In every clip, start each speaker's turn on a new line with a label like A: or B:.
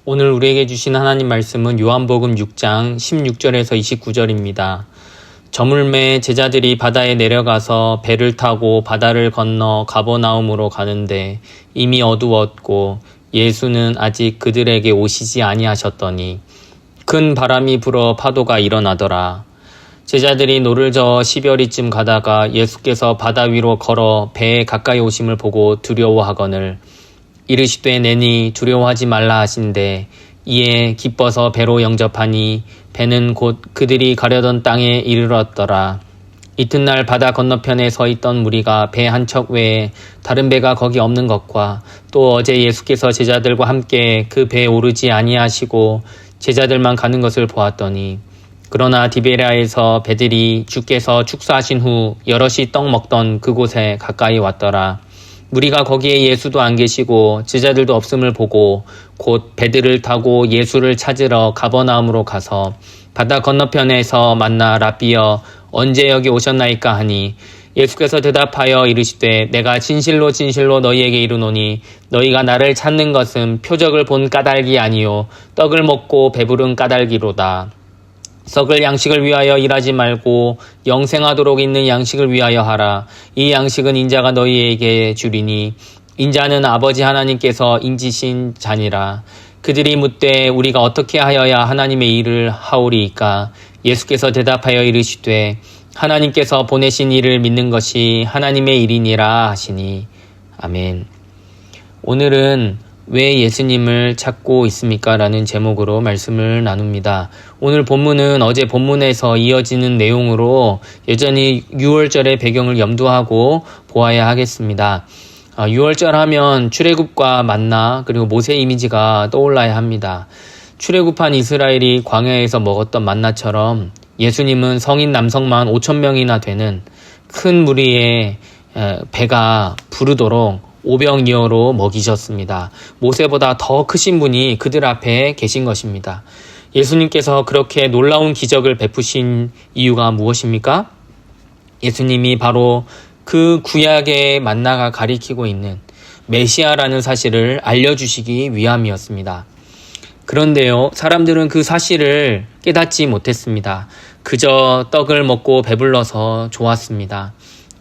A: 오늘 우리에게 주신 하나님 말씀은 요한복음 6장 16절에서 29절입니다. 저물매 제자들이 바다에 내려가서 배를 타고 바다를 건너 가버나움으로 가는데 이미 어두웠고 예수는 아직 그들에게 오시지 아니하셨더니 큰 바람이 불어 파도가 일어나더라. 제자들이 노를 저어 10여리쯤 가다가 예수께서 바다 위로 걸어 배에 가까이 오심을 보고 두려워하거늘 이르시되 내니 두려워하지 말라 하신대 이에 기뻐서 배로 영접하니 배는 곧 그들이 가려던 땅에 이르렀더라. 이튿날 바다 건너편에 서 있던 무리가 배 한 척 외에 다른 배가 거기 없는 것과 또 어제 예수께서 제자들과 함께 그 배에 오르지 아니하시고 제자들만 가는 것을 보았더니 그러나 디베랴에서 배들이 주께서 축사하신 후 여럿이 떡 먹던 그곳에 가까이 왔더라. 무리가 거기에 예수도 안 계시고 제자들도 없음을 보고 곧 배들을 타고 예수를 찾으러 가버나움으로 가서 바다 건너편에서 만나 랍비여 언제 여기 오셨나이까 하니 예수께서 대답하여 이르시되 내가 진실로 진실로 너희에게 이르노니 너희가 나를 찾는 것은 표적을 본 까닭이 아니요 떡을 먹고 배부른 까닭이로다. 썩을 양식을 위하여 일하지 말고 영생하도록 있는 양식을 위하여 하라. 이 양식은 인자가 너희에게 주리니 인자는 아버지 하나님께서 인지신 자니라. 그들이 묻되 우리가 어떻게 하여야 하나님의 일을 하오리이까? 예수께서 대답하여 이르시되 하나님께서 보내신 일을 믿는 것이 하나님의 일이니라 하시니. 아멘. 오늘은 왜 예수님을 찾고 있습니까? 라는 제목으로 말씀을 나눕니다. 오늘 본문은 어제 본문에서 이어지는 내용으로 여전히 6월절의 배경을 염두하고 보아야 하겠습니다. 6월절 하면 출애굽과 만나 그리고 모세 이미지가 떠올라야 합니다. 출애굽한 이스라엘이 광야에서 먹었던 만나처럼 예수님은 성인 남성만 5,000명이나 되는 큰 무리의 배가 부르도록 오병이어로 먹이셨습니다. 모세보다 더 크신 분이 그들 앞에 계신 것입니다. 예수님께서 그렇게 놀라운 기적을 베푸신 이유가 무엇입니까? 예수님이 바로 그 구약의 만나가 가리키고 있는 메시아라는 사실을 알려주시기 위함이었습니다. 그런데요, 사람들은 그 사실을 깨닫지 못했습니다. 그저 떡을 먹고 배불러서 좋았습니다.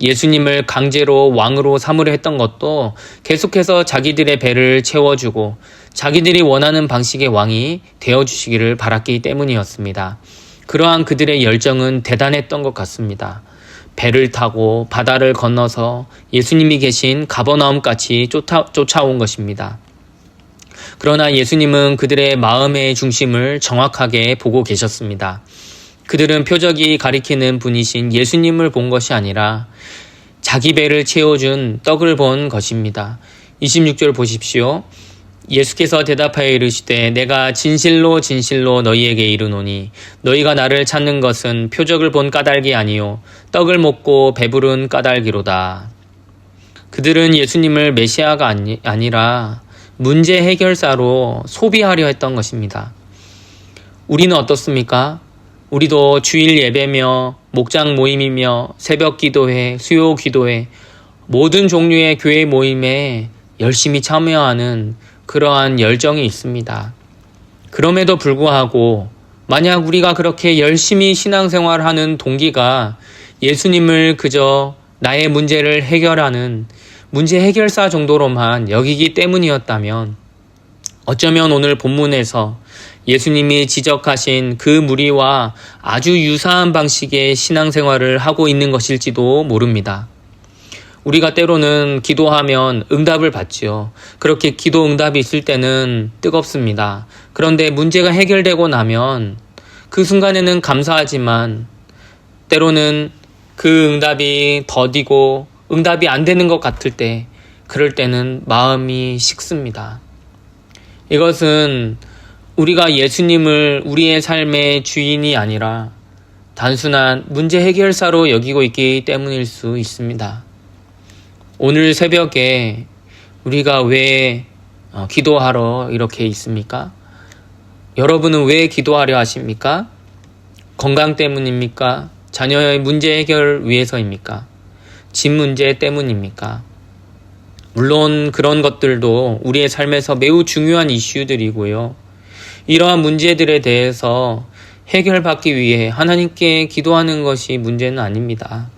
A: 예수님을 강제로 왕으로 삼으려 했던 것도 계속해서 자기들의 배를 채워주고 자기들이 원하는 방식의 왕이 되어주시기를 바랐기 때문이었습니다. 그러한 그들의 열정은 대단했던 것 같습니다. 배를 타고 바다를 건너서 예수님이 계신 가버나움까지 쫓아온 것입니다. 그러나 예수님은 그들의 마음의 중심을 정확하게 보고 계셨습니다. 그들은 표적이 가리키는 분이신 예수님을 본 것이 아니라 자기 배를 채워준 떡을 본 것입니다. 26절 보십시오. 예수께서 대답하여 이르시되 내가 진실로 진실로 너희에게 이르노니 너희가 나를 찾는 것은 표적을 본 까닭이 아니요 떡을 먹고 배부른 까닭이로다. 그들은 예수님을 메시아가 아니라 문제 해결사로 소비하려 했던 것입니다. 우리는 어떻습니까? 우리도 주일 예배며 목장 모임이며 새벽 기도회, 수요 기도회, 모든 종류의 교회 모임에 열심히 참여하는 그러한 열정이 있습니다. 그럼에도 불구하고 만약 우리가 그렇게 열심히 신앙생활하는 동기가 예수님을 그저 나의 문제를 해결하는 문제 해결사 정도로만 여기기 때문이었다면 어쩌면 오늘 본문에서 예수님이 지적하신 그 무리와 아주 유사한 방식의 신앙생활을 하고 있는 것일지도 모릅니다. 우리가 때로는 기도하면 응답을 받지요. 그렇게 기도 응답이 있을 때는 뜨겁습니다. 그런데 문제가 해결되고 나면 그 순간에는 감사하지만 때로는 그 응답이 더디고 응답이 안 되는 것 같을 때 그럴 때는 마음이 식습니다. 이것은 우리가 예수님을 우리의 삶의 주인이 아니라 단순한 문제 해결사로 여기고 있기 때문일 수 있습니다. 오늘 새벽에 우리가 왜 기도하러 이렇게 있습니까? 여러분은 왜 기도하려 하십니까? 건강 때문입니까? 자녀의 문제 해결 위해서입니까? 집 문제 때문입니까? 물론 그런 것들도 우리의 삶에서 매우 중요한 이슈들이고요. 이러한 문제들에 대해서 해결받기 위해 하나님께 기도하는 것이 문제는 아닙니다.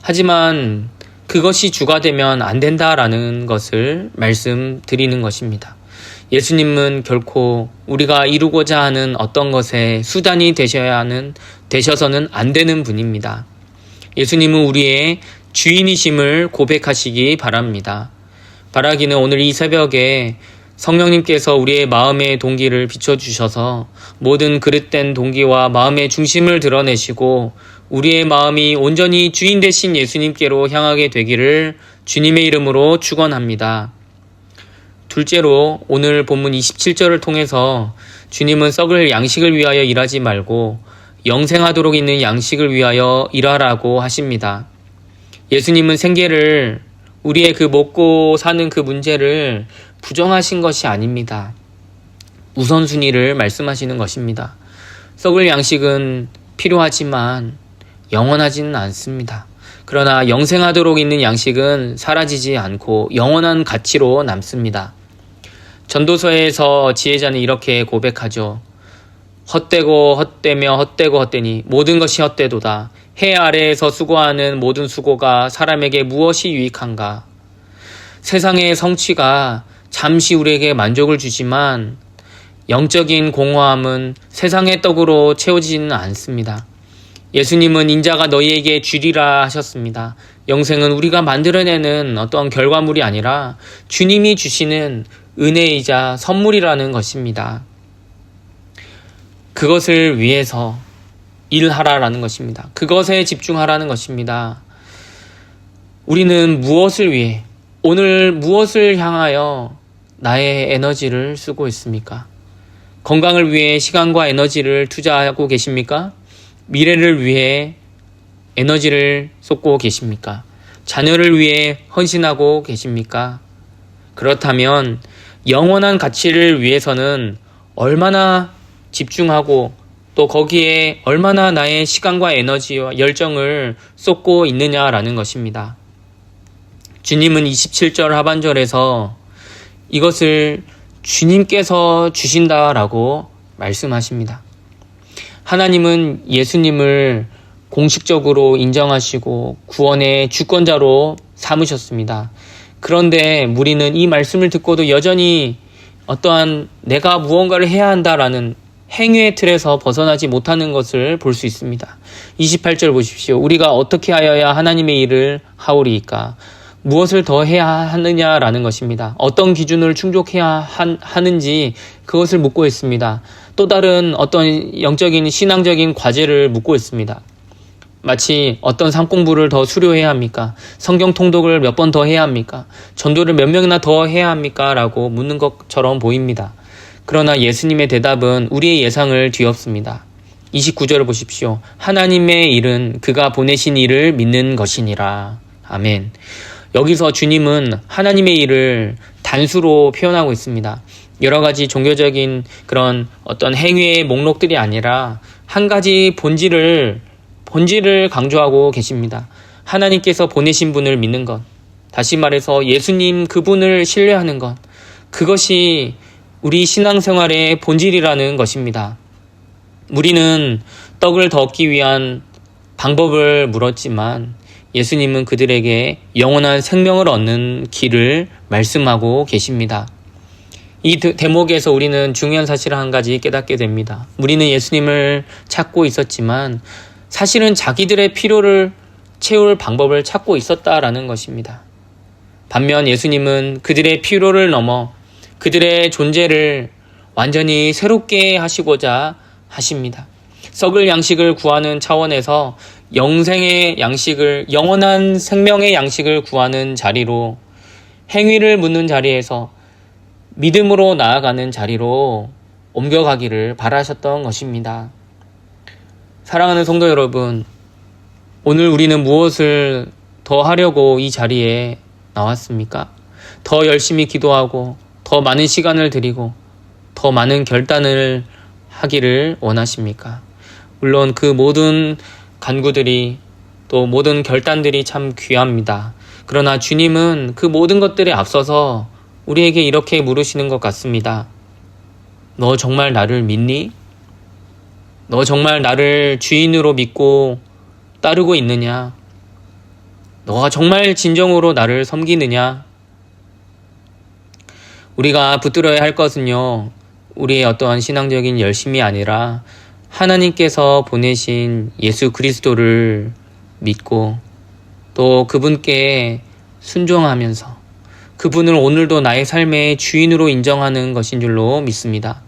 A: 하지만 그것이 주가 되면 안 된다라는 것을 말씀드리는 것입니다. 예수님은 결코 우리가 이루고자 하는 어떤 것에 수단이 되셔서는 안 되는 분입니다. 예수님은 우리의 주인이심을 고백하시기 바랍니다. 바라기는 오늘 이 새벽에 성령님께서 우리의 마음의 동기를 비춰주셔서 모든 그릇된 동기와 마음의 중심을 드러내시고 우리의 마음이 온전히 주인 되신 예수님께로 향하게 되기를 주님의 이름으로 축원합니다. 둘째로 오늘 본문 27절을 통해서 주님은 썩을 양식을 위하여 일하지 말고 영생하도록 있는 양식을 위하여 일하라고 하십니다. 예수님은 생계를 우리의 그 먹고 사는 그 문제를 부정하신 것이 아닙니다. 우선순위를 말씀하시는 것입니다. 썩을 양식은 필요하지만 영원하지는 않습니다. 그러나 영생하도록 있는 양식은 사라지지 않고 영원한 가치로 남습니다. 전도서에서 지혜자는 이렇게 고백하죠. 헛되고 헛되며 헛되고 헛되니 모든 것이 헛되도다. 해 아래에서 수고하는 모든 수고가 사람에게 무엇이 유익한가? 세상의 성취가 잠시 우리에게 만족을 주지만 영적인 공허함은 세상의 떡으로 채워지지는 않습니다. 예수님은 인자가 너희에게 주리라 하셨습니다. 영생은 우리가 만들어내는 어떤 결과물이 아니라 주님이 주시는 은혜이자 선물이라는 것입니다. 그것을 위해서 일하라라는 것입니다. 그것에 집중하라는 것입니다. 우리는 무엇을 위해, 오늘 무엇을 향하여 나의 에너지를 쓰고 있습니까? 건강을 위해 시간과 에너지를 투자하고 계십니까? 미래를 위해 에너지를 쏟고 계십니까? 자녀를 위해 헌신하고 계십니까? 그렇다면 영원한 가치를 위해서는 얼마나 집중하고 또 거기에 얼마나 나의 시간과 에너지와 열정을 쏟고 있느냐라는 것입니다. 주님은 27절 하반절에서 이것을 주님께서 주신다라고 말씀하십니다. 하나님은 예수님을 공식적으로 인정하시고 구원의 주권자로 삼으셨습니다. 그런데 우리는 이 말씀을 듣고도 여전히 어떠한 내가 무언가를 해야 한다라는 행위의 틀에서 벗어나지 못하는 것을 볼 수 있습니다. 28절 보십시오. 우리가 어떻게 하여야 하나님의 일을 하오리이까? 무엇을 더 해야 하느냐라는 것입니다. 어떤 기준을 충족해야 하는지 그것을 묻고 있습니다. 또 다른 어떤 영적인 신앙적인 과제를 묻고 있습니다. 마치 어떤 상공부를 더 수료해야 합니까? 성경 통독을 몇 번 더 해야 합니까? 전도를 몇 명이나 더 해야 합니까? 라고 묻는 것처럼 보입니다. 그러나 예수님의 대답은 우리의 예상을 뒤엎습니다. 29절을 보십시오. 하나님의 일은 그가 보내신 일을 믿는 것이니라. 아멘. 여기서 주님은 하나님의 일을 단수로 표현하고 있습니다. 여러 가지 종교적인 그런 어떤 행위의 목록들이 아니라 한 가지 본질을 강조하고 계십니다. 하나님께서 보내신 분을 믿는 것. 다시 말해서 예수님 그분을 신뢰하는 것. 그것이 우리 신앙생활의 본질이라는 것입니다. 우리는 떡을 더 얻기 위한 방법을 물었지만 예수님은 그들에게 영원한 생명을 얻는 길을 말씀하고 계십니다. 이 대목에서 우리는 중요한 사실을 한 가지 깨닫게 됩니다. 우리는 예수님을 찾고 있었지만 사실은 자기들의 필요를 채울 방법을 찾고 있었다라는 것입니다. 반면 예수님은 그들의 필요를 넘어 그들의 존재를 완전히 새롭게 하시고자 하십니다. 썩을 양식을 구하는 차원에서 영생의 양식을, 영원한 생명의 양식을 구하는 자리로, 행위를 묻는 자리에서 믿음으로 나아가는 자리로 옮겨가기를 바라셨던 것입니다. 사랑하는 성도 여러분, 오늘 우리는 무엇을 더 하려고 이 자리에 나왔습니까? 더 열심히 기도하고 더 많은 시간을 드리고 더 많은 결단을 하기를 원하십니까? 물론 그 모든 간구들이 또 모든 결단들이 참 귀합니다. 그러나 주님은 그 모든 것들에 앞서서 우리에게 이렇게 물으시는 것 같습니다. 너 정말 나를 믿니? 너 정말 나를 주인으로 믿고 따르고 있느냐? 너가 정말 진정으로 나를 섬기느냐? 우리가 붙들어야 할 것은요, 우리의 어떠한 신앙적인 열심이 아니라 하나님께서 보내신 예수 그리스도를 믿고 또 그분께 순종하면서 그분을 오늘도 나의 삶의 주인으로 인정하는 것인 줄로 믿습니다.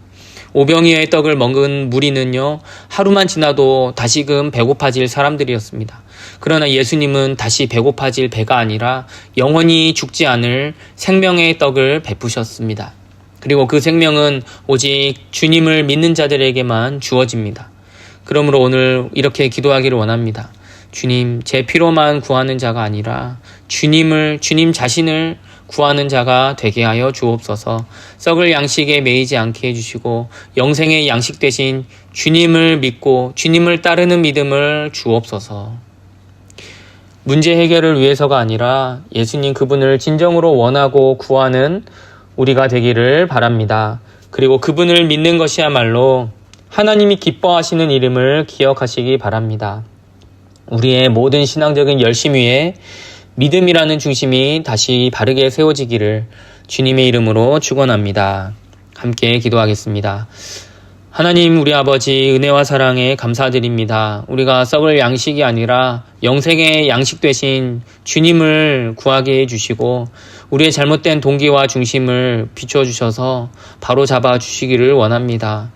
A: 오병이어의 떡을 먹은 무리는요, 하루만 지나도 다시금 배고파질 사람들이었습니다. 그러나 예수님은 다시 배고파질 배가 아니라 영원히 죽지 않을 생명의 떡을 베푸셨습니다. 그리고 그 생명은 오직 주님을 믿는 자들에게만 주어집니다. 그러므로 오늘 이렇게 기도하기를 원합니다. 주님, 제 피로만 구하는 자가 아니라 주님 자신을 구하는 자가 되게 하여 주옵소서. 썩을 양식에 매이지 않게 해주시고 영생의 양식 대신 주님을 믿고 주님을 따르는 믿음을 주옵소서. 문제 해결을 위해서가 아니라 예수님 그분을 진정으로 원하고 구하는 우리가 되기를 바랍니다. 그리고 그분을 믿는 것이야말로 하나님이 기뻐하시는 이름을 기억하시기 바랍니다. 우리의 모든 신앙적인 열심 위에 믿음이라는 중심이 다시 바르게 세워지기를 주님의 이름으로 축원합니다. 함께 기도하겠습니다. 하나님, 우리 아버지 은혜와 사랑에 감사드립니다. 우리가 썩을 양식이 아니라 영생의 양식 되신 주님을 구하게 해주시고 우리의 잘못된 동기와 중심을 비춰주셔서 바로 잡아주시기를 원합니다.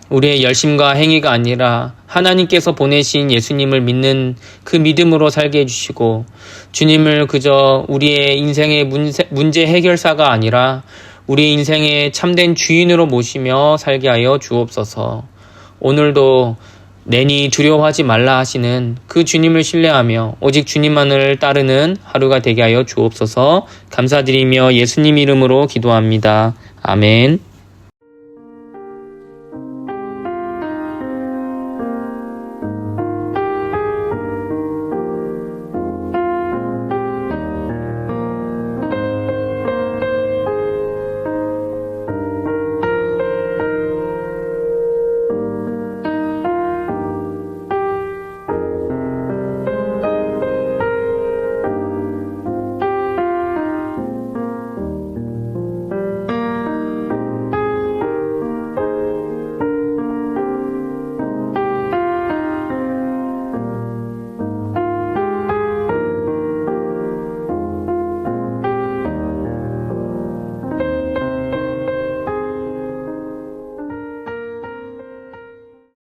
A: 우리의 열심과 행위가 아니라 하나님께서 보내신 예수님을 믿는 그 믿음으로 살게 해주시고 주님을 그저 우리의 인생의 문제 해결사가 아니라 우리 인생의 참된 주인으로 모시며 살게 하여 주옵소서. 오늘도 내니 두려워하지 말라 하시는 그 주님을 신뢰하며 오직 주님만을 따르는 하루가 되게 하여 주옵소서. 감사드리며 예수님 이름으로 기도합니다. 아멘.